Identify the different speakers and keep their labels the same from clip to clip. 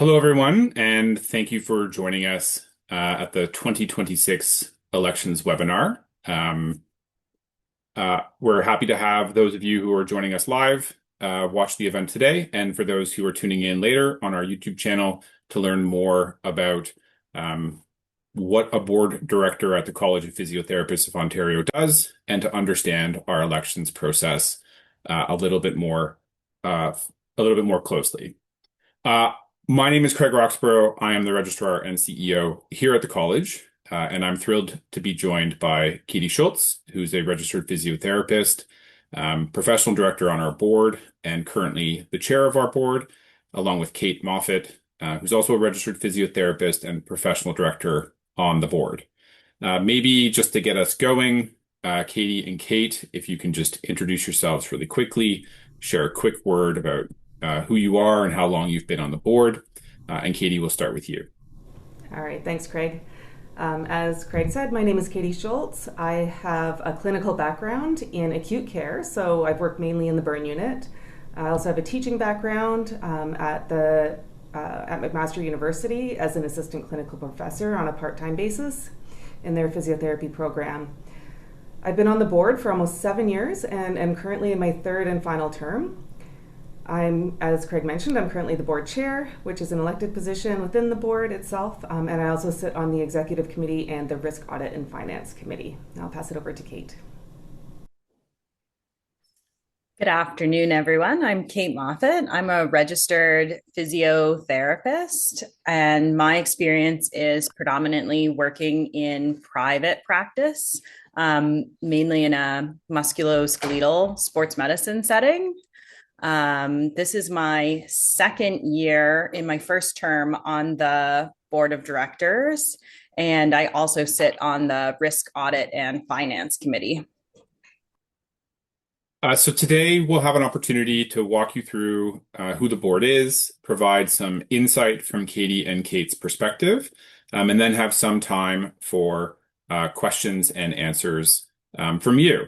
Speaker 1: Hello, everyone, and thank you for joining us at the 2026 elections webinar. We're happy to have those of you who are joining us live watch the event today, and for those who are tuning in later on our YouTube channel to learn more about what a board director at the College of Physiotherapists of Ontario does, and to understand our elections process a little bit more closely. My name is Craig Roxborough. I am the Registrar and CEO here at the college, and I'm thrilled to be joined by Katie Schulz, who's a registered physiotherapist, professional director on our board, and currently the chair of our board, along with Kate Moffett, who's also a registered physiotherapist and professional director on the board. Maybe just to get us going, Katie and Kate, if you can just introduce yourselves really quickly, share a quick word about who you are and how long you've been on the board. And Katie, we'll start with you.
Speaker 2: All right, thanks, Craig. As Craig said, my name is Katie Schulz. I have a clinical background in acute care, so I've worked mainly in the burn unit. I also have a teaching background at McMaster University as an assistant clinical professor on a part-time basis in their physiotherapy program. I've been on the board for almost 7 years and am currently in my third and final term. As Craig mentioned, I'm currently the board chair, which is an elected position within the board itself, and I also sit on the executive committee and the risk audit and finance committee. I'll pass it over to Kate.
Speaker 3: Good afternoon, everyone. I'm Kate Moffett. I'm a registered physiotherapist, and my experience is predominantly working in private practice, mainly in a musculoskeletal sports medicine setting. This is my second year in my first term on the board of directors, and I also sit on the risk audit and finance committee.
Speaker 1: So today we'll have an opportunity to walk you through who the board is, provide some insight from Katie and Kate's perspective, and then have some time for questions and answers from you.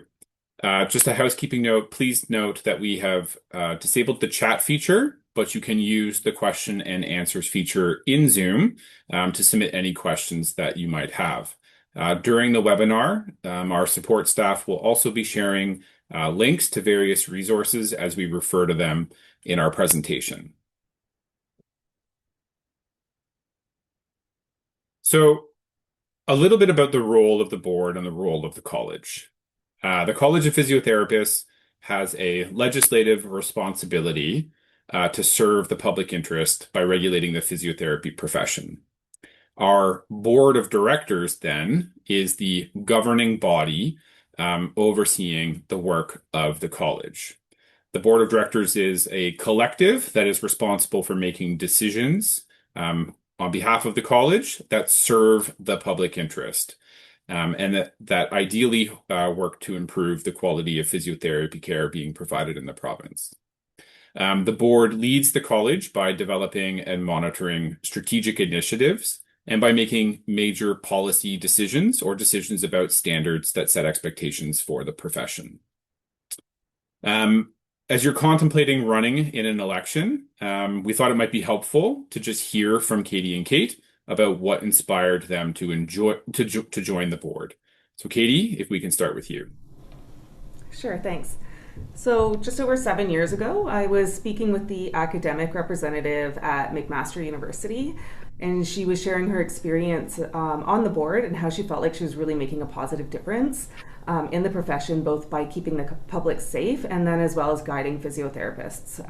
Speaker 1: Just a housekeeping note, please note that we have disabled the chat feature, but you can use the question and answers feature in Zoom to submit any questions that you might have. During the webinar, our support staff will also be sharing links to various resources as we refer to them in our presentation. So, a little bit about the role of the board and the role of the college. The College of Physiotherapists has a legislative responsibility to serve the public interest by regulating the physiotherapy profession. Our board of directors, then, is the governing body overseeing the work of the college. The board of directors is a collective that is responsible for making decisions on behalf of the college that serve the public interest. And that ideally work to improve the quality of physiotherapy care being provided in the province. The board leads the college by developing and monitoring strategic initiatives and by making major policy decisions or decisions about standards that set expectations for the profession. As you're contemplating running in an election, we thought it might be helpful to just hear from Katie and Kate about what inspired them to join the board. So Katie, if we can start with you.
Speaker 2: Sure, thanks. So just over 7 years ago, I was speaking with the academic representative at McMaster University, and she was sharing her experience on the board and how she felt like she was really making a positive difference in the profession, both by keeping the public safe and then as well as guiding physiotherapists.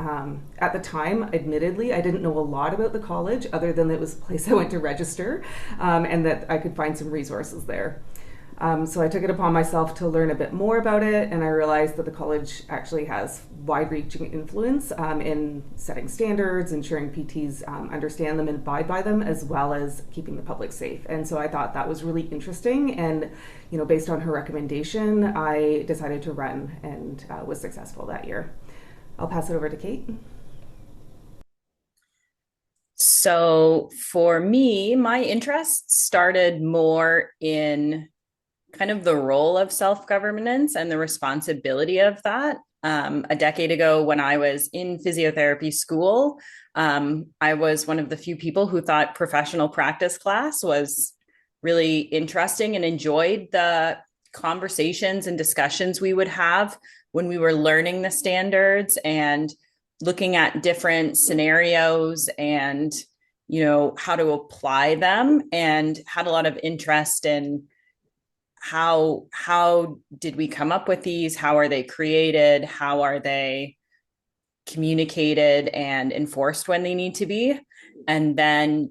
Speaker 2: At the time, admittedly, I didn't know a lot about the college other than it was a place I went to register and that I could find some resources there. So I took it upon myself to learn a bit more about it, and I realized that the college actually has wide-reaching influence in setting standards, ensuring PTs understand them and abide by them, as well as keeping the public safe. And so I thought that was really interesting, and based on her recommendation, I decided to run and was successful that year. I'll pass it over to Kate.
Speaker 3: So for me, my interests started more in kind of the role of self-governance and the responsibility of that. A decade ago, when I was in physiotherapy school, I was one of the few people who thought professional practice class was really interesting and enjoyed the conversations and discussions we would have when we were learning the standards and looking at different scenarios and how to apply them, and had a lot of interest in how did we come up with these, how are they created, how are they communicated and enforced when they need to be. And then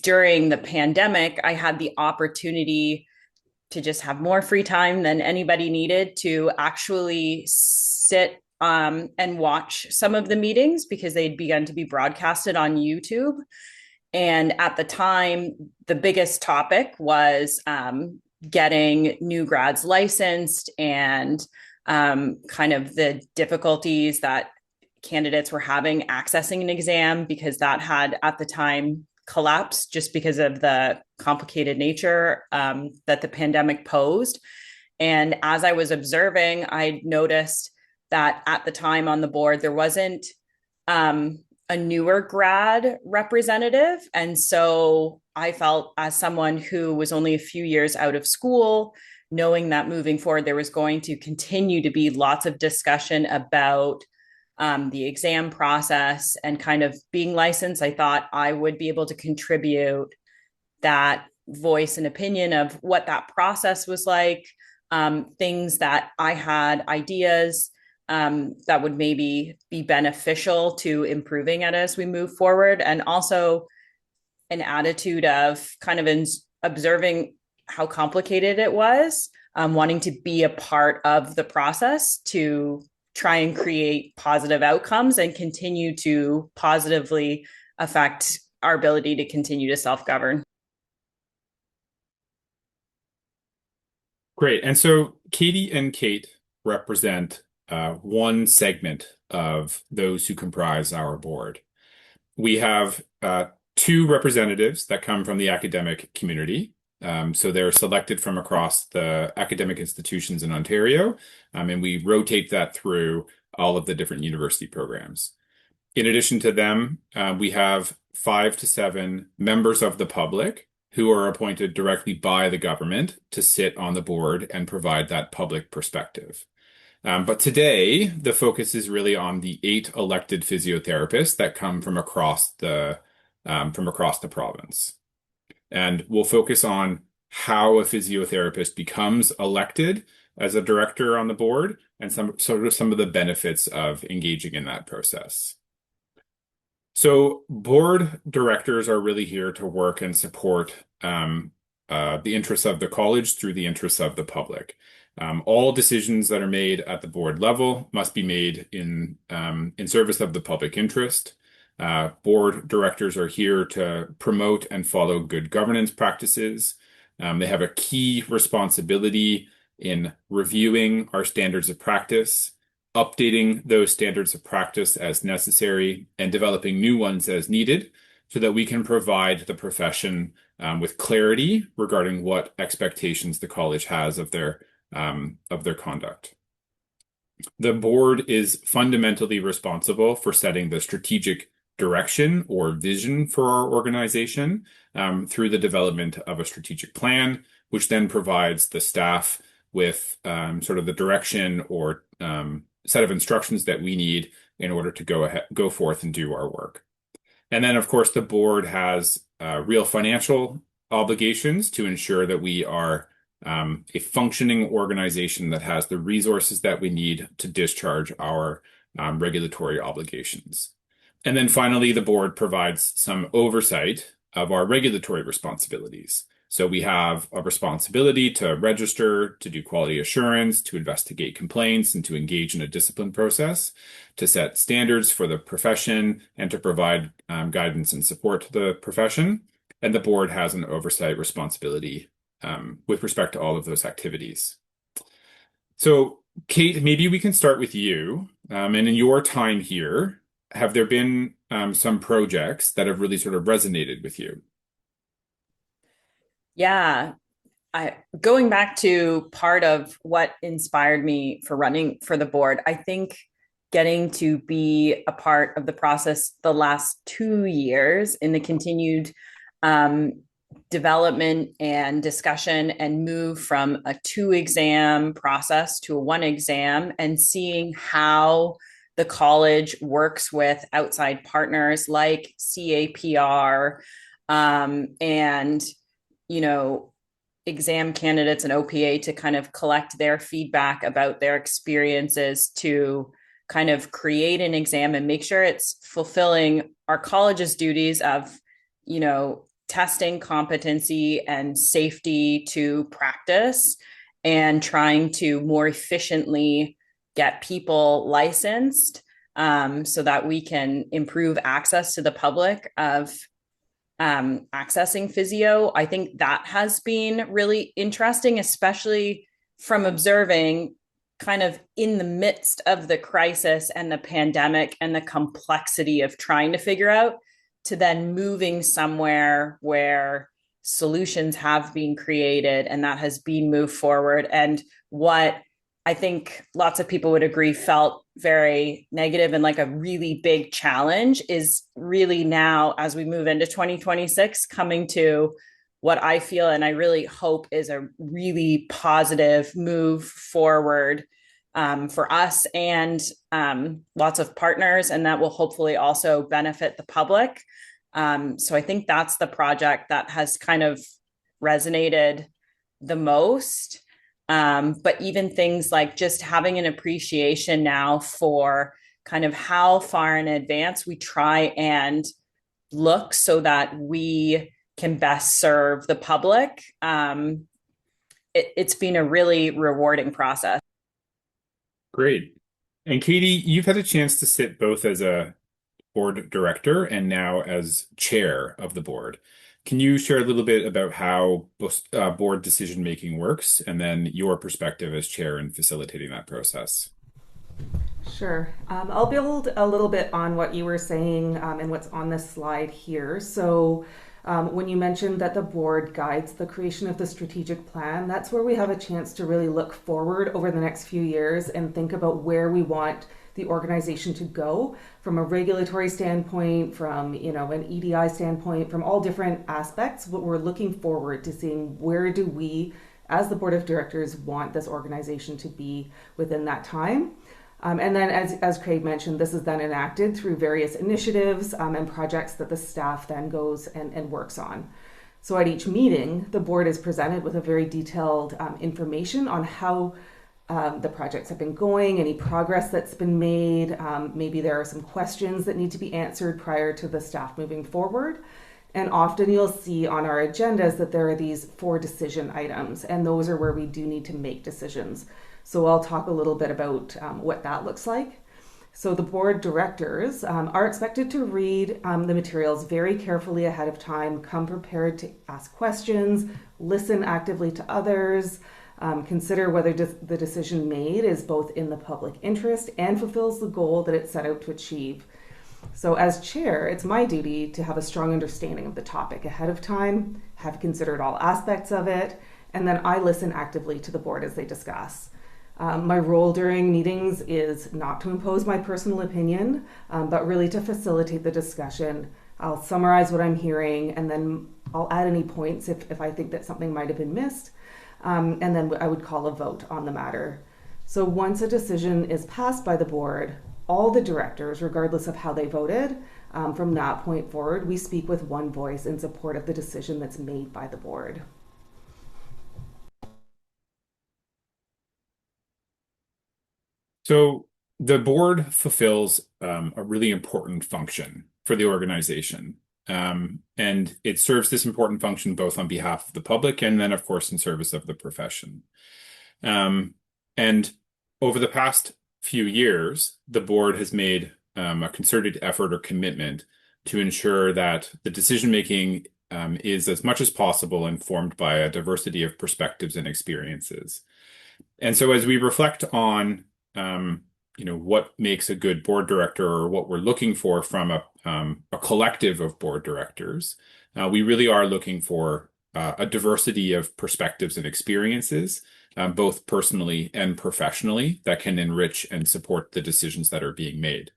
Speaker 3: during the pandemic, I had the opportunity to just have more free time than anybody needed to actually sit and watch some of the meetings, because they'd begun to be broadcasted on YouTube. And at the time, the biggest topic was getting new grads licensed, and kind of the difficulties that candidates were having accessing an exam, because that had at the time collapsed just because of the complicated nature that the pandemic posed. And as I was observing, I noticed that at the time on the board, there wasn't a newer grad representative. And so I felt, as someone who was only a few years out of school, knowing that moving forward, there was going to continue to be lots of discussion about the exam process and kind of being licensed, I thought I would be able to contribute that voice and opinion of what that process was like, things that I had, ideas that would maybe be beneficial to improving it as we move forward, and also an attitude of kind of observing how complicated it was, wanting to be a part of the process to try and create positive outcomes and continue to positively affect our ability to continue to self-govern.
Speaker 1: Great. And so Katie and Kate represent one segment of those who comprise our board. We have two representatives that come from the academic community. So they're selected from across the academic institutions in Ontario, and we rotate that through all of the different university programs. In addition to them, we have 5 to 7 members of the public who are appointed directly by the government to sit on the board and provide that public perspective. But today, the focus is really on the 8 elected physiotherapists that come from across the province. And we'll focus on how a physiotherapist becomes elected as a director on the board, and some of the benefits of engaging in that process. So board directors are really here to work and support the interests of the college through the interests of the public. All decisions that are made at the board level must be made in service of the public interest. Board directors are here to promote and follow good governance practices. They have a key responsibility in reviewing our standards of practice, updating those standards of practice as necessary, and developing new ones as needed, so that we can provide the profession with clarity regarding what expectations the college has of their conduct. The board is fundamentally responsible for setting the strategic direction or vision for our organization through the development of a strategic plan, which then provides the staff with sort of the direction or set of instructions that we need in order to go forth and do our work. And then, of course, the board has real financial obligations to ensure that we are a functioning organization that has the resources that we need to discharge our regulatory obligations. And then finally, the board provides some oversight of our regulatory responsibilities. So we have a responsibility to register, to do quality assurance, to investigate complaints, and to engage in a discipline process, to set standards for the profession, and to provide guidance and support to the profession. And the board has an oversight responsibility with respect to all of those activities. So, Kate, maybe we can start with you. And in your time here, have there been some projects that have really sort of resonated with you?
Speaker 3: Yeah. Going back to part of what inspired me for running for the board, I think getting to be a part of the process the last 2 years in the continued um, development and discussion and move from a 2 exam process to a 1 exam, and seeing how the college works with outside partners like CAPR, and you know exam candidates and OPA to kind of collect their feedback about their experiences to kind of create an exam and make sure it's fulfilling our college's duties of, testing competency and safety to practice, and trying to more efficiently get people licensed, so that we can improve access to the public of accessing physio. I think that has been really interesting, especially from observing kind of in the midst of the crisis and the pandemic and the complexity of trying to figure out, to then moving somewhere where solutions have been created and that has been moved forward. And what I think lots of people would agree felt very negative and like a really big challenge is really now, as we move into 2026, coming to what I feel and I really hope is a really positive move forward, for us and lots of partners, and that will hopefully also benefit the public. So I think that's the project that has kind of resonated the most. But even things like just having an appreciation now for kind of how far in advance we try and look so that we can best serve the public. It's been a really rewarding process.
Speaker 1: Great. And Katie, you've had a chance to sit both as a board director and now as chair of the board. Can you share a little bit about how board decision making works, and then your perspective as chair in facilitating that process?
Speaker 2: Sure. I'll build a little bit on what you were saying and what's on this slide here. So, when you mentioned that the board guides the creation of the strategic plan, that's where we have a chance to really look forward over the next few years and think about where we want the organization to go from a regulatory standpoint, from an EDI standpoint, from all different aspects. But we're looking forward to seeing where do we, as the board of directors, want this organization to be within that time. And then, as Craig mentioned, this is then enacted through various initiatives and projects that the staff then goes and works on. So at each meeting, the board is presented with a very detailed information on how the projects have been going, any progress that's been made. Maybe there are some questions that need to be answered prior to the staff moving forward. And often you'll see on our agendas that there are these 4 decision items, and those are where we do need to make decisions. So I'll talk a little bit about what that looks like. So the board directors are expected to read the materials very carefully ahead of time, come prepared to ask questions, listen actively to others, consider whether the decision made is both in the public interest and fulfills the goal that it's set out to achieve. So as chair, it's my duty to have a strong understanding of the topic ahead of time, have considered all aspects of it, and then I listen actively to the board as they discuss. My role during meetings is not to impose my personal opinion, but really to facilitate the discussion. I'll summarize what I'm hearing, and then I'll add any points if I think that something might have been missed. And then I would call a vote on the matter. So once a decision is passed by the board, all the directors, regardless of how they voted, from that point forward, we speak with one voice in support of the decision that's made by the board.
Speaker 1: So the board fulfills a really important function for the organization. And it serves this important function both on behalf of the public and then, of course, in service of the profession. And over the past few years, the board has made a concerted effort or commitment to ensure that the decision-making is as much as possible informed by a diversity of perspectives and experiences. And so as we reflect on what makes a good board director, or what we're looking for from a collective of board directors, we really are looking for a diversity of perspectives and experiences, both personally and professionally, that can enrich and support the decisions that are being made.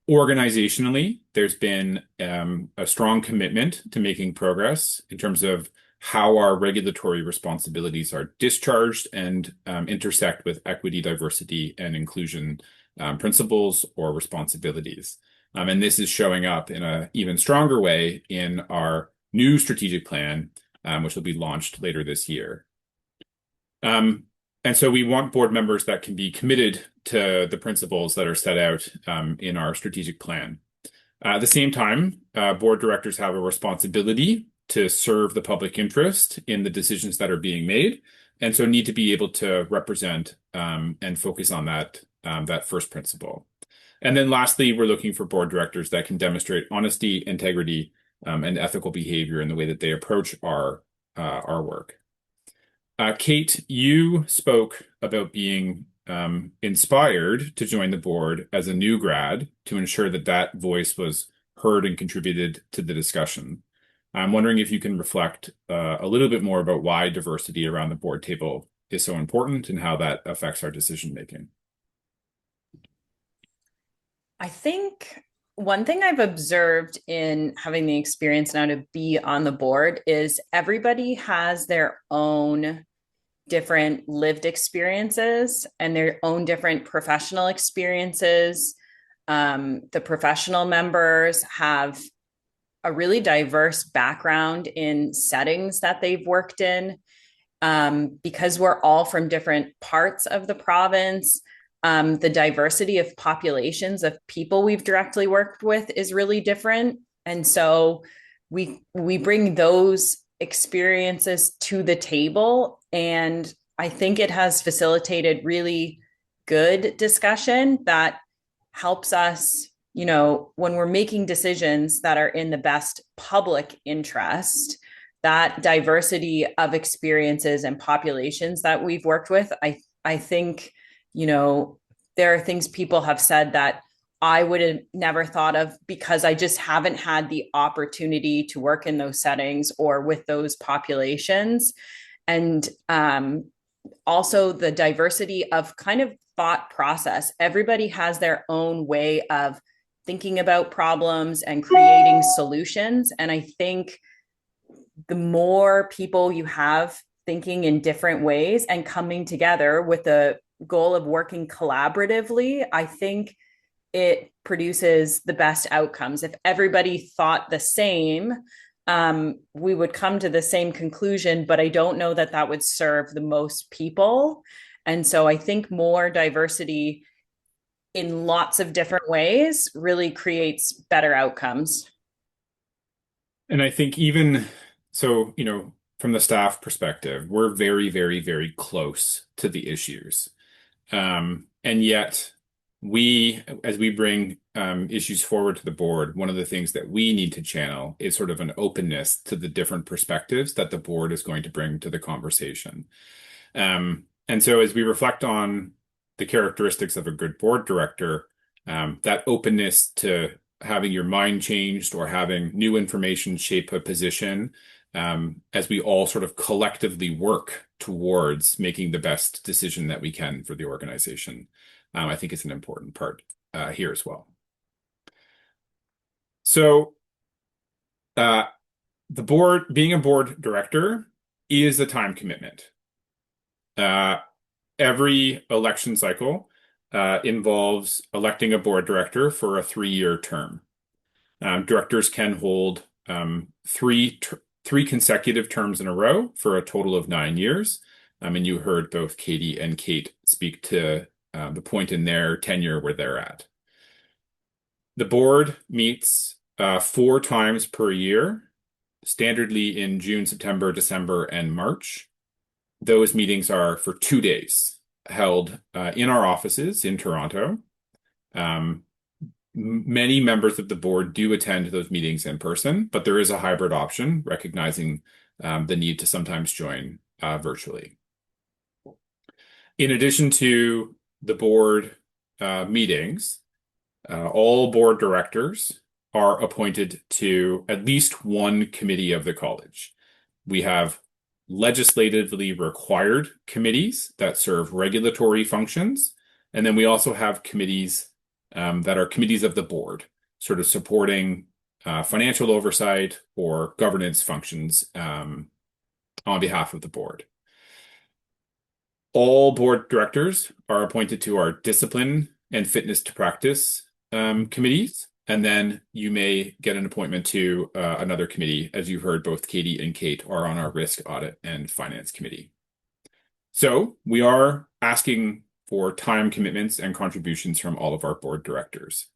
Speaker 1: Organizationally, there's been a strong commitment to making progress in terms of how our regulatory responsibilities are discharged and intersect with equity, diversity, and inclusion principles or responsibilities. And this is showing up in an even stronger way in our new strategic plan, which will be launched later this year. And so we want board members that can be committed to the principles that are set out in our strategic plan. At the same time, board directors have a responsibility to serve the public interest in the decisions that are being made, and so need to be able to represent and focus on that first principle. And then lastly, we're looking for board directors that can demonstrate honesty, integrity, and ethical behavior in the way that they approach our work. Kate, you spoke about being inspired to join the board as a new grad to ensure that that voice was heard and contributed to the discussion. I'm wondering if you can reflect a little bit more about why diversity around the board table is so important and how that affects our decision making.
Speaker 3: I think one thing I've observed in having the experience now to be on the board is everybody has their own different lived experiences and their own different professional experiences. The professional members have a really diverse background in settings that they've worked in. Because we're all from different parts of the province, the diversity of populations of people we've directly worked with is really different. And so we bring those experiences to the table. And I think it has facilitated really good discussion that helps us, when we're making decisions that are in the best public interest, that diversity of experiences and populations that we've worked with. I think, there are things people have said that I would have never thought of because I just haven't had the opportunity to work in those settings or with those populations. And also the diversity of kind of thought process. Everybody has their own way of thinking about problems and creating solutions. And I think the more people you have thinking in different ways and coming together with the goal of working collaboratively, I think it produces the best outcomes. If everybody thought the same, we would come to the same conclusion, but I don't know that that would serve the most people. And so I think more diversity in lots of different ways really creates better outcomes.
Speaker 1: And I think even so, from the staff perspective, we're very, very, very close to the issues. And yet as we bring issues forward to the board, one of the things that we need to channel is sort of an openness to the different perspectives that the board is going to bring to the conversation. And so as we reflect on the characteristics of a good board director, that openness to having your mind changed or having new information shape a position, as we all sort of collectively work towards making the best decision that we can for the organization. I think it's an important part here as well. So the board, being a board director is a time commitment. Every election cycle involves electing a board director for a 3-year term. Directors can hold three consecutive terms in a row for a total of 9 years. And you heard both Katie and Kate speak to the point in their tenure where they're at. The board meets 4 times per year, standardly in June, September, December, and March. Those meetings are for 2 days, held in our offices in Toronto. Many members of the board do attend those meetings in person, but there is a hybrid option, recognizing the need to sometimes join virtually. In addition to the board meetings, all board directors are appointed to at least one committee of the college. We have legislatively required committees that serve regulatory functions. And then we also have committees that are committees of the board, sort of supporting financial oversight or governance functions on behalf of the board. All board directors are appointed to our discipline and fitness to practice committees. And then you may get an appointment to another committee. As you heard, both Katie and Kate are on our risk audit and finance committee. So we are asking for time commitments and contributions from all of our board directors.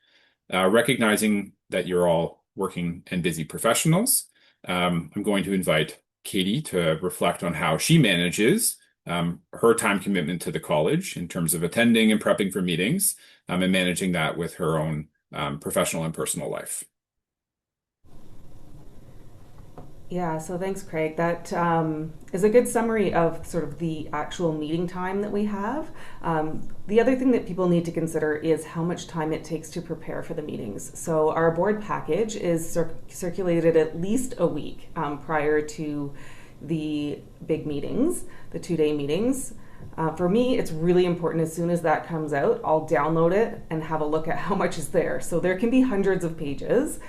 Speaker 1: Recognizing that you're all working and busy professionals, I'm going to invite Katie to reflect on how she manages her time commitment to the college in terms of attending and prepping for meetings and managing that with her own professional and personal life.
Speaker 2: Yeah, so thanks, Craig. That is a good summary of sort of the actual meeting time that we have. The other thing that people need to consider is how much time it takes to prepare for the meetings. So our board package is circulated at least a week prior to the big meetings, the 2-day meetings. For me, it's really important as soon as that comes out, I'll download it and have a look at how much is there. So there can be hundreds of pages.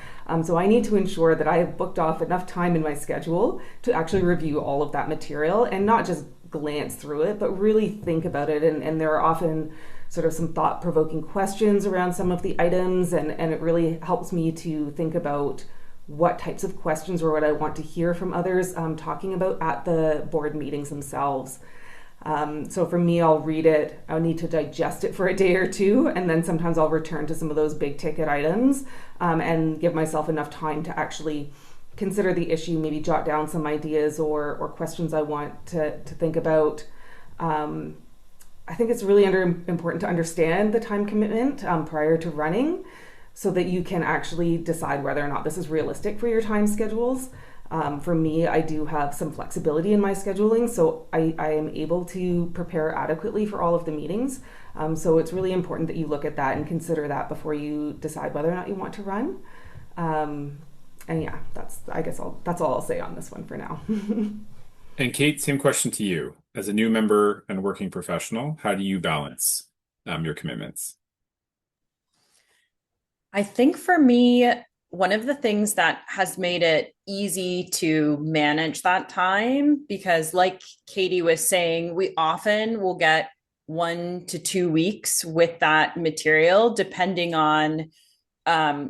Speaker 2: So I need to ensure that I have booked off enough time in my schedule to actually review all of that material and not just glance through it, but really think about it. And there are often sort of some thought-provoking questions around some of the items, and it really helps me to think about what types of questions or what I want to hear from others talking about at the board meetings themselves. So for me, I'll read it, I'll need to digest it for a day or two, and then sometimes I'll return to some of those big ticket items and give myself enough time to actually consider the issue, maybe jot down some ideas or questions I want to think about. I think it's really important to understand the time commitment prior to running so that you can actually decide whether or not this is realistic for your time schedules. For me, I do have some flexibility in my scheduling, so I am able to prepare adequately for all of the meetings. So it's really important that you look at that and consider that before you decide whether or not you want to run. And yeah, that's all I'll say on this one for now.
Speaker 1: And Kate, same question to you. As a new member and working professional, how do you balance your commitments?
Speaker 3: I think for me, one of the things that has made it easy to manage that time, because like Katie was saying, we often will get 1 to 2 weeks with that material, depending on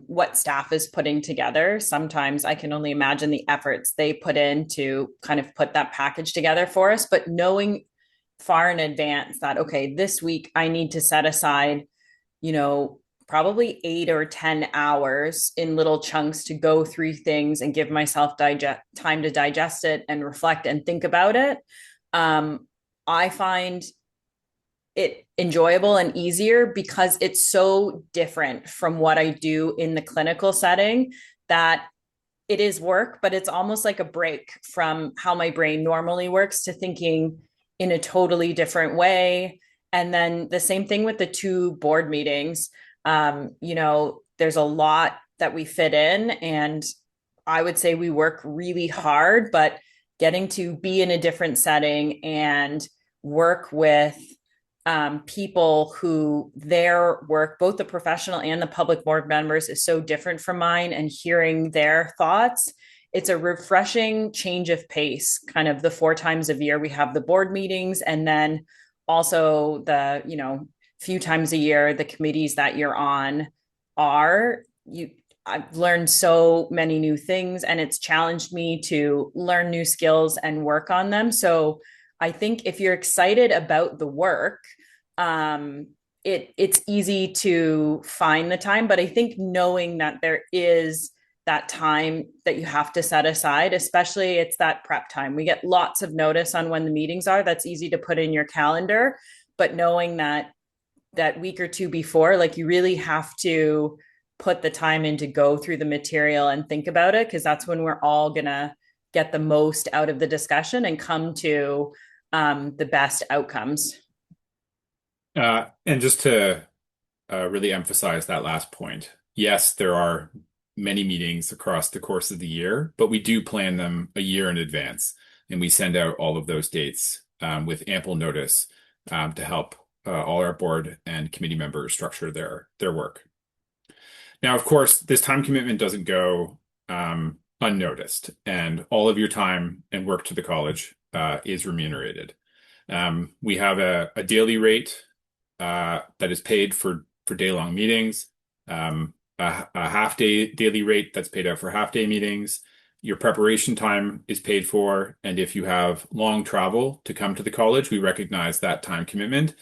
Speaker 3: what staff is putting together. Sometimes I can only imagine the efforts they put in to kind of put that package together for us, but knowing far in advance that, okay, this week I need to set aside, probably 8 or 10 hours in little chunks to go through things and give myself time to digest it and reflect and think about it. I find it enjoyable and easier because it's so different from what I do in the clinical setting that it is work, but it's almost like a break from how my brain normally works to thinking in a totally different way. And then the same thing with the 2 board meetings. There's a lot that we fit in, and I would say we work really hard, but getting to be in a different setting and work with people who their work, both the professional and the public board members, is so different from mine, and hearing their thoughts, it's a refreshing change of pace. Kind of the 4 times a year we have the board meetings, and then also the few times a year the committees that you're on I've learned so many new things, and it's challenged me to learn new skills and work on them. So I think if you're excited about the work, it's easy to find the time. But I think knowing that there is that time that you have to set aside, especially it's that prep time. We get lots of notice on when the meetings are. That's easy to put in your calendar. But knowing that week or 2 before, like, you really have to put the time in to go through the material and think about it, because that's when we're all going to get the most out of the discussion and come to the best outcomes.
Speaker 1: And just to really emphasize that last point, yes, there are many meetings across the course of the year, but we do plan them a year in advance, and we send out all of those dates with ample notice to help all our board and committee members structure their work. Now, of course, this time commitment doesn't go unnoticed, and all of your time and work to the college is remunerated. We have a daily rate that is paid for day-long meetings, a half-day daily rate that's paid out for half-day meetings. Your preparation time is paid for, and if you have long travel to come to the college, we recognize that time commitment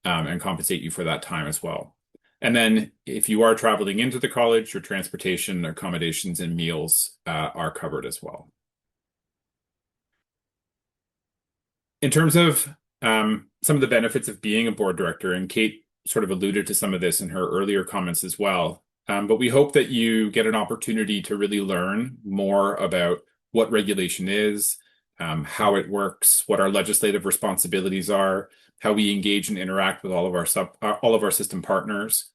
Speaker 1: and compensate you for that time as well. And then if you are traveling into the college, your transportation, accommodations, and meals are covered as well. In terms of some of the benefits of being a board director, and Kate sort of alluded to some of this in her earlier comments as well, but we hope that you get an opportunity to really learn more about what regulation is, how it works, what our legislative responsibilities are, how we engage and interact with all of our system partners,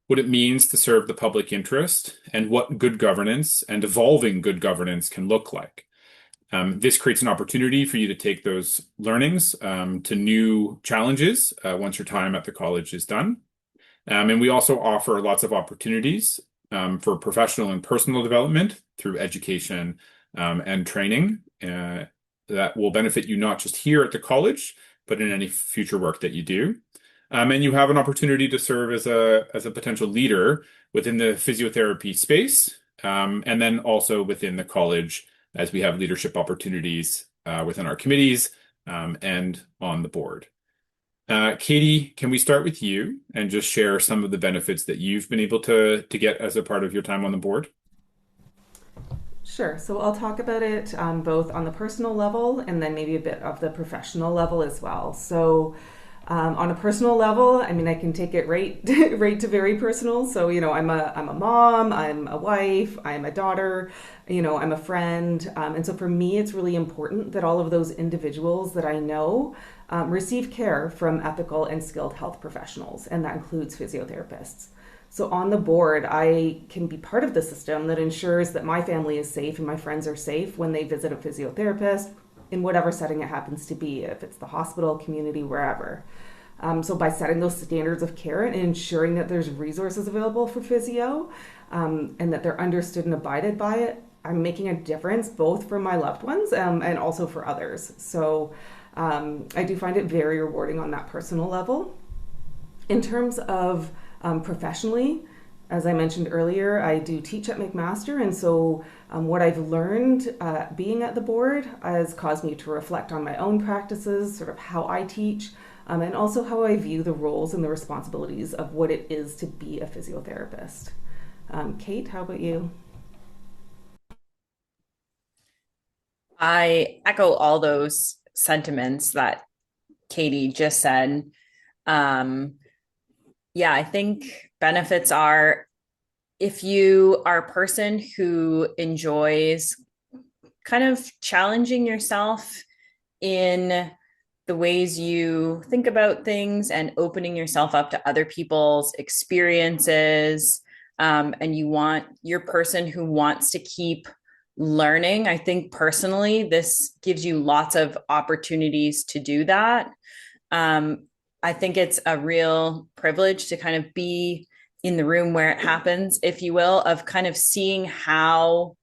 Speaker 1: what it means to serve the public interest, and what good governance and evolving good governance can look like. This creates an opportunity for you to take those learnings to new challenges once your time at the college is done. And we also offer lots of opportunities for professional and personal development through education and training that will benefit you not just here at the college, but in any future work that you do. And you have an opportunity to serve as a potential leader within the physiotherapy space, and then also within the college as we have leadership opportunities within our committees and on the board. Katie, can we start with you and just share some of the benefits that you've been able to get as a part of your time on the board?
Speaker 2: Sure. So I'll talk about it both on the personal level and then maybe a bit of the professional level as well. So on a personal level, I mean, I can take it right to very personal. So, I'm a mom, I'm a wife, I'm a daughter, I'm a friend. And so for me, it's really important that all of those individuals that I know receive care from ethical and skilled health professionals, and that includes physiotherapists. So on the board, I can be part of the system that ensures that my family is safe and my friends are safe when they visit a physiotherapist in whatever setting it happens to be, if it's the hospital, community, wherever. So by setting those standards of care and ensuring that there's resources available for physio and that they're understood and abided by it, I'm making a difference both for my loved ones and also for others. So I do find it very rewarding on that personal level. In terms of professionally, as I mentioned earlier, I do teach at McMaster, and so what I've learned being at the board has caused me to reflect on my own practices, sort of how I teach, and also how I view the roles and the responsibilities of what it is to be a physiotherapist. Kate, how about you?
Speaker 3: I echo all those sentiments that Katie just said. Yeah, I think benefits are if you are a person who enjoys kind of challenging yourself in the ways you think about things and opening yourself up to other people's experiences, and you're a person who wants to keep learning. I think personally, this gives you lots of opportunities to do that. I think it's a real privilege to kind of be in the room where it happens, if you will, of kind of seeing how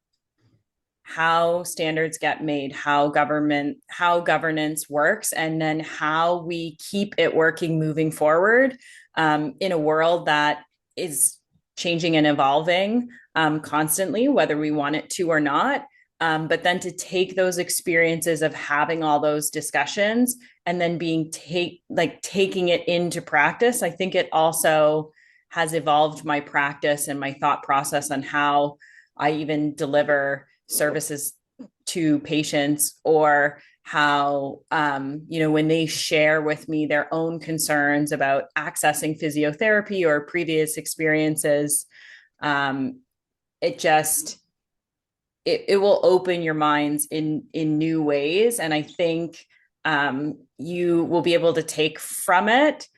Speaker 3: standards get made, how governance works, and then how we keep it working moving forward in a world that is changing and evolving constantly, whether we want it to or not. But then to take those experiences of having all those discussions and then taking it into practice, I think it also has evolved my practice and my thought process on how I even deliver services to patients, or how, when they share with me their own concerns about accessing physiotherapy or previous experiences, it will open your minds in new ways. And I think you will be able to take from it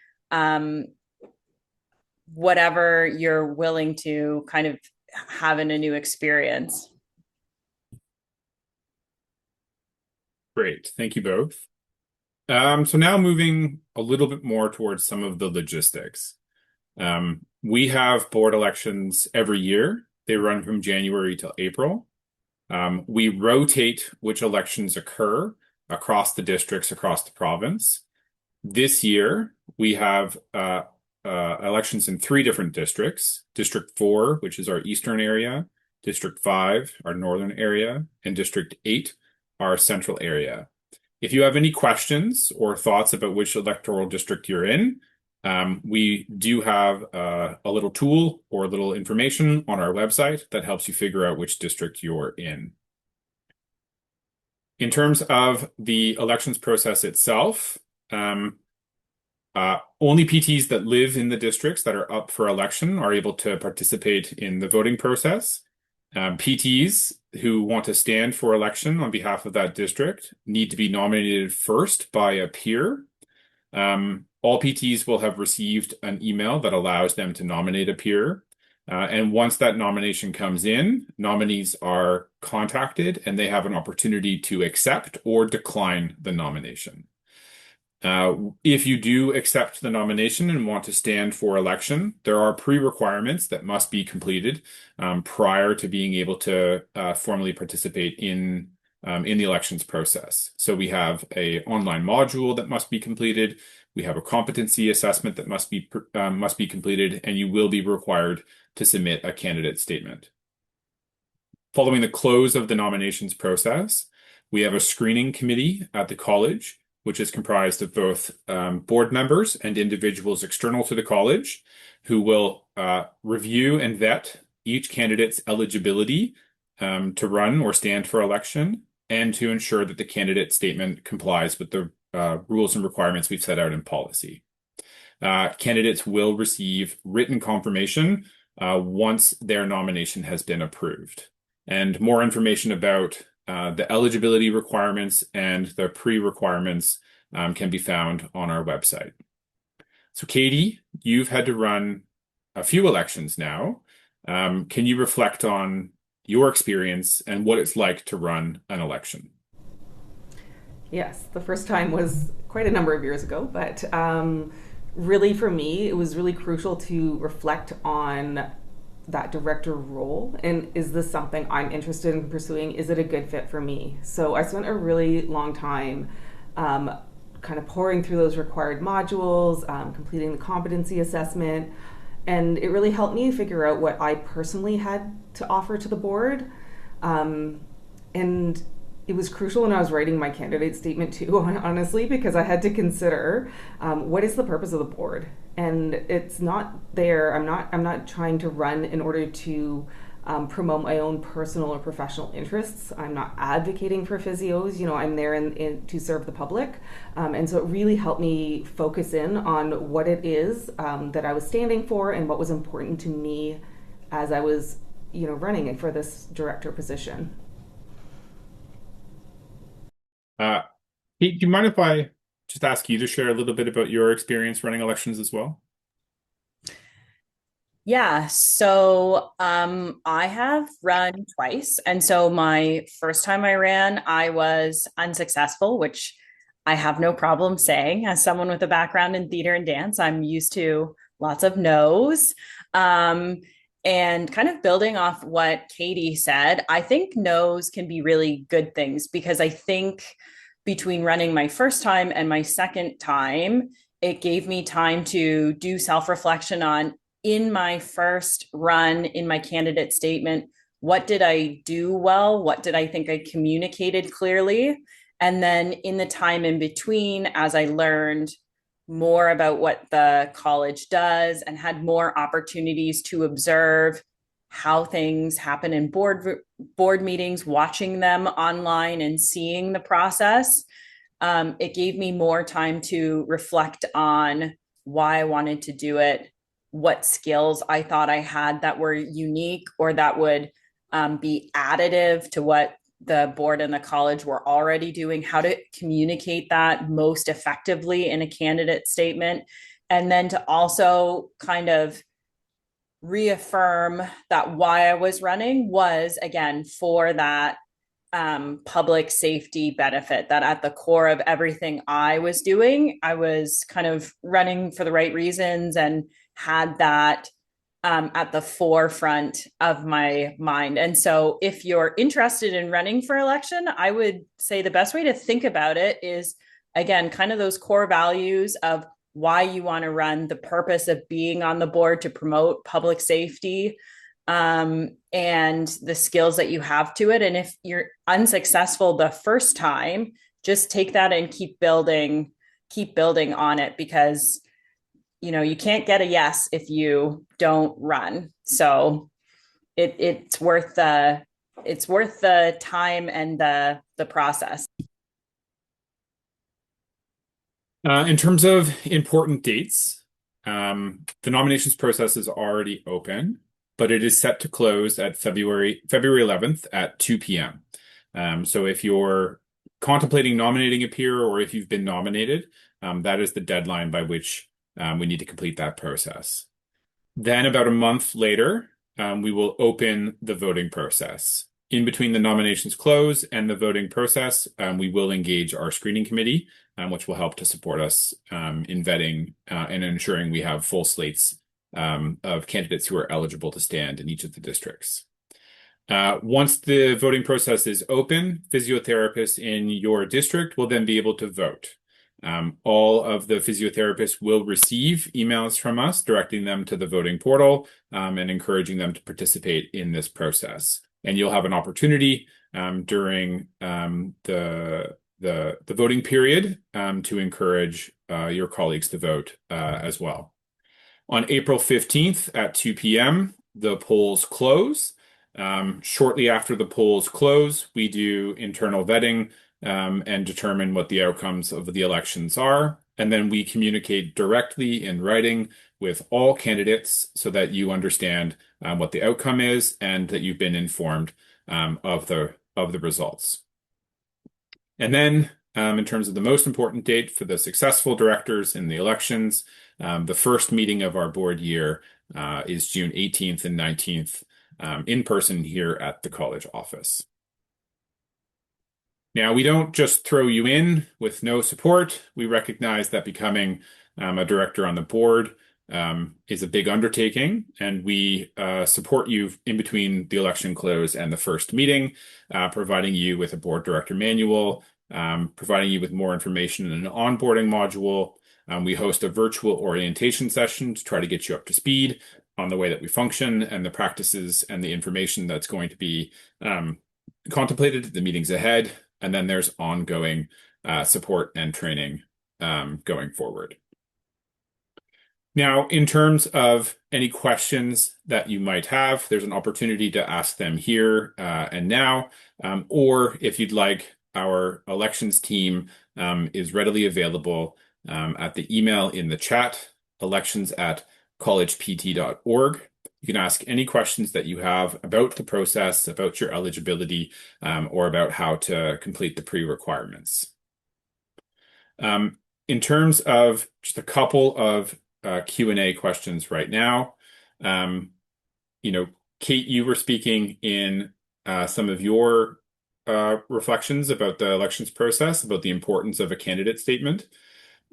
Speaker 3: whatever you're willing to kind of having a new experience.
Speaker 1: Great. Thank you both. So now moving a little bit more towards some of the logistics. We have board elections every year. They run from January till April. We rotate which elections occur across the districts across the province. This year, we have elections in 3 different districts. District 4, which is our eastern area, District 5, our northern area, and District 8, our central area. If you have any questions or thoughts about which electoral district you're in, we do have a little tool or a little information on our website that helps you figure out which district you're in. In terms of the elections process itself, only PTs that live in the districts that are up for election are able to participate in the voting process. PTs who want to stand for election on behalf of that district need to be nominated first by a peer. All PTs will have received an email that allows them to nominate a peer. And once that nomination comes in, nominees are contacted and they have an opportunity to accept or decline the nomination. If you do accept the nomination and want to stand for election, there are pre-requirements that must be completed prior to being able to formally participate in the elections process. So we have an online module that must be completed. We have a competency assessment that must be completed, and you will be required to submit a candidate statement. Following the close of the nominations process, we have a screening committee at the college, which is comprised of both board members and individuals external to the college who will review and vet each candidate's eligibility to run or stand for election and to ensure that the candidate statement complies with the rules and requirements we've set out in policy. Candidates will receive written confirmation once their nomination has been approved. And more information about the eligibility requirements and the pre-requirements can be found on our website. So Katie, you've had to run a few elections now. Can you reflect on your experience and what it's like to run an election?
Speaker 2: Yes, the first time was quite a number of years ago, but really for me, it was really crucial to reflect on that director role, and is this something I'm interested in pursuing? Is it a good fit for me? So I spent a really long time kind of pouring through those required modules, completing the competency assessment, and it really helped me figure out what I personally had to offer to the board. And it was crucial when I was writing my candidate statement too, honestly, because I had to consider what is the purpose of the board, and it's not there. I'm not trying to run in order to promote my own personal or professional interests. I'm not advocating for physios. I'm there to serve the public, and so it really helped me focus in on what it is that I was standing for and what was important to me as I was, running for this director position.
Speaker 1: Pete, do you mind if I just ask you to share a little bit about your experience running elections as well?
Speaker 3: Yeah, so I have run twice. And so my first time I ran, I was unsuccessful, which I have no problem saying. As someone with a background in theater and dance, I'm used to lots of no's. And kind of building off what Katie said, I think no's can be really good things, because I think between running my first time and my second time, it gave me time to do self-reflection on, in my first run, in my candidate statement, what did I do well? What did I think I communicated clearly? And then in the time in between, as I learned more about what the college does and had more opportunities to observe how things happen in board meetings, watching them online and seeing the process, it gave me more time to reflect on why I wanted to do it, what skills I thought I had that were unique or that would be additive to what the board and the college were already doing, how to communicate that most effectively in a candidate statement, and then to also kind of reaffirm that why I was running was, again, for that public safety benefit, that at the core of everything I was doing, I was kind of running for the right reasons and had that at the forefront of my mind. And so, if you're interested in running for election, I would say the best way to think about it is, again, kind of those core values of why you want to run, the purpose of being on the board to promote public safety, and the skills that you have to it. And if you're unsuccessful the first time, just take that and keep building on it, because you can't get a yes if you don't run. So it's worth the time and the process.
Speaker 1: In terms of important dates, the nominations process is already open, but it is set to close at February 11th at 2 p.m. So if you're contemplating nominating a peer, or if you've been nominated, that is the deadline by which we need to complete that process. Then about a month later, we will open the voting process. In between the nominations close and the voting process, we will engage our screening committee, which will help to support us in vetting and ensuring we have full slates of candidates who are eligible to stand in each of the districts. Once the voting process is open, physiotherapists in your district will then be able to vote. All of the physiotherapists will receive emails from us directing them to the voting portal and encouraging them to participate in this process. And you'll have an opportunity during the voting period to encourage your colleagues to vote as well. On April 15th at 2 p.m., the polls close. Shortly after the polls close, we do internal vetting and determine what the outcomes of the elections are. And then we communicate directly in writing with all candidates so that you understand what the outcome is and that you've been informed of the results. And then in terms of the most important date for the successful directors in the elections, the first meeting of our board year is June 18th and 19th in person here at the college office. Now, we don't just throw you in with no support. We recognize that becoming a director on the board is a big undertaking, and we support you in between the election close and the first meeting, providing you with a board director manual, providing you with more information in an onboarding module. We host a virtual orientation session to try to get you up to speed on the way that we function and the practices and the information that's going to be contemplated at the meetings ahead. And then there's ongoing support and training going forward. Now, in terms of any questions that you might have, there's an opportunity to ask them here and now, or if you'd like, our elections team is readily available at the email in the chat, elections@collegept.org. You can ask any questions that you have about the process, about your eligibility, or about how to complete the pre-requirements. In terms of just a couple of Q&A questions right now, Kate, you were speaking in some of your reflections about the elections process, about the importance of a candidate statement.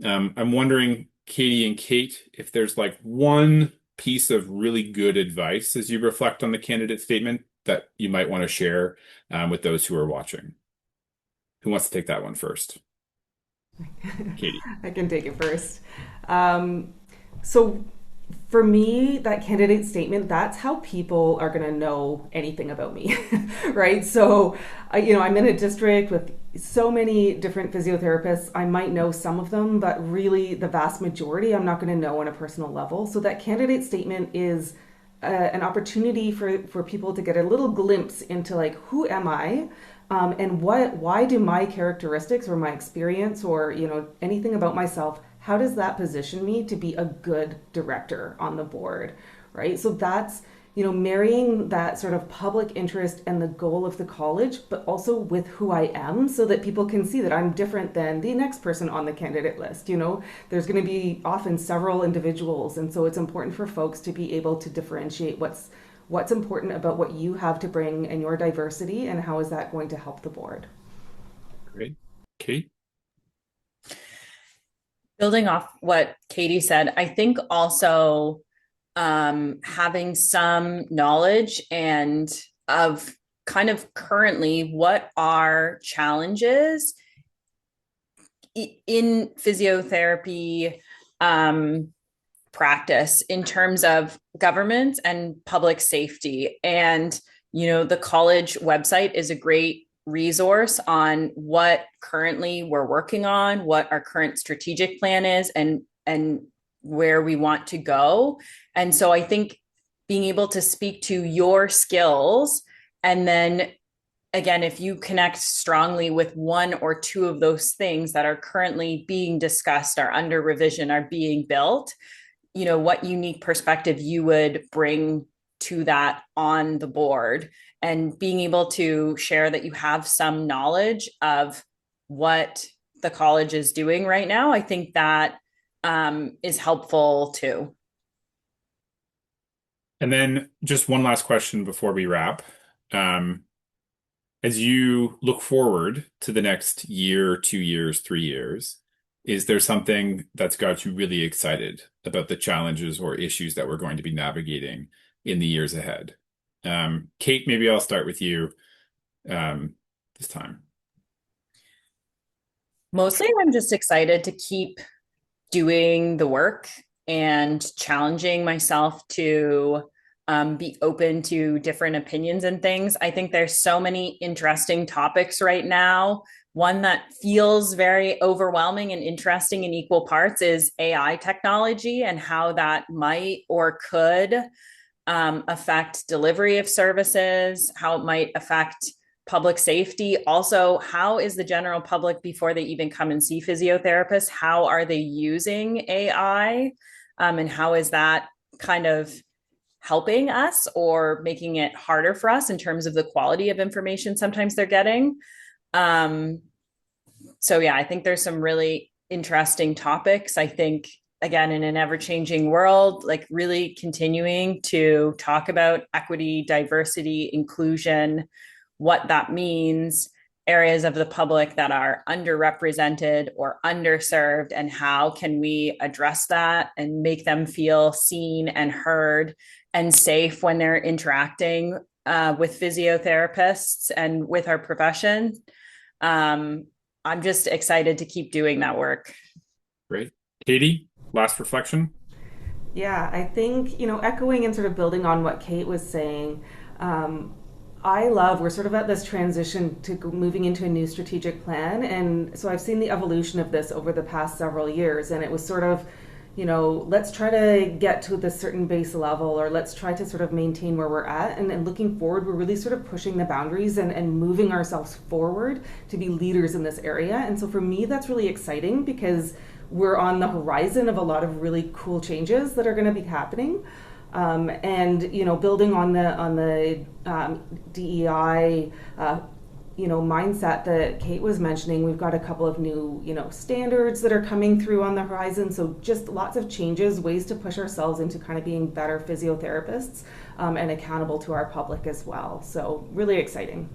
Speaker 1: I'm wondering, Katie and Kate, if there's like one piece of really good advice as you reflect on the candidate statement that you might want to share with those who are watching. Who wants to take that one first? Katie.
Speaker 2: I can take it first. So for me, that candidate statement, that's how people are going to know anything about me, right? So, I'm in a district with so many different physiotherapists. I might know some of them, but really the vast majority I'm not going to know on a personal level. So that candidate statement is an opportunity for people to get a little glimpse into like, who am I? And why do my characteristics or my experience or, anything about myself, how does that position me to be a good director on the board, right? So that's, marrying that sort of public interest and the goal of the college, but also with who I am so that people can see that I'm different than the next person on the candidate list. There's going to be often several individuals. And so it's important for folks to be able to differentiate what's important about what you have to bring and your diversity and how is that going to help the board.
Speaker 1: Great. Kate?
Speaker 3: Building off what Katie said, I think also having some knowledge and of kind of currently what are challenges in physiotherapy practice in terms of government and public safety. And, the college website is a great resource on what currently we're working on, what our current strategic plan is, and where we want to go. And so I think being able to speak to your skills, and then again, if you connect strongly with one or two of those things that are currently being discussed, are under revision, are being built, what unique perspective you would bring to that on the board, and being able to share that you have some knowledge of what the college is doing right now. I think that is helpful too.
Speaker 1: And then just one last question before we wrap. As you look forward to the next year, 2 years, 3 years, is there something that's got you really excited about the challenges or issues that we're going to be navigating in the years ahead? Kate, maybe I'll start with you this time.
Speaker 3: Mostly, I'm just excited to keep doing the work and challenging myself to be open to different opinions and things. I think there's so many interesting topics right now. One that feels very overwhelming and interesting in equal parts is AI technology and how that might or could affect delivery of services, how it might affect public safety. Also, how is the general public, before they even come and see physiotherapists, how are they using AI? And how is that kind of helping us or making it harder for us in terms of the quality of information sometimes they're getting? So yeah, I think there's some really interesting topics. I think, again, in an ever-changing world, like really continuing to talk about equity, diversity, inclusion, what that means, areas of the public that are underrepresented or underserved, and how can we address that and make them feel seen and heard and safe when they're interacting with physiotherapists and with our profession. I'm just excited to keep doing that work.
Speaker 1: Great. Katie, last reflection?
Speaker 2: Yeah, I think, echoing and sort of building on what Kate was saying, we're sort of at this transition to moving into a new strategic plan. And so I've seen the evolution of this over the past several years. And it was sort of, let's try to get to this certain base level, or let's try to sort of maintain where we're at. And looking forward, we're really sort of pushing the boundaries and moving ourselves forward to be leaders in this area. And so for me, that's really exciting because we're on the horizon of a lot of really cool changes that are going to be happening. And building on the DEI mindset that Kate was mentioning, we've got a couple of new standards that are coming through on the horizon. So just lots of changes, ways to push ourselves into kind of being better physiotherapists and accountable to our public as well. So really exciting.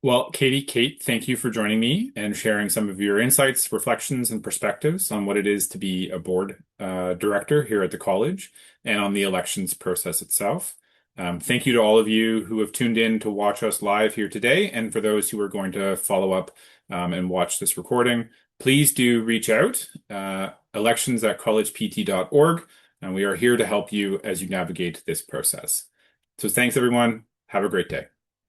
Speaker 1: Well, Katie, Kate, thank you for joining me and sharing some of your insights, reflections, and perspectives on what it is to be a board director here at the college and on the elections process itself. Thank you to all of you who have tuned in to watch us live here today, and for those who are going to follow up and watch this recording. Please do reach out, elections@collegept.org, and we are here to help you as you navigate this process. So thanks, everyone. Have a great day.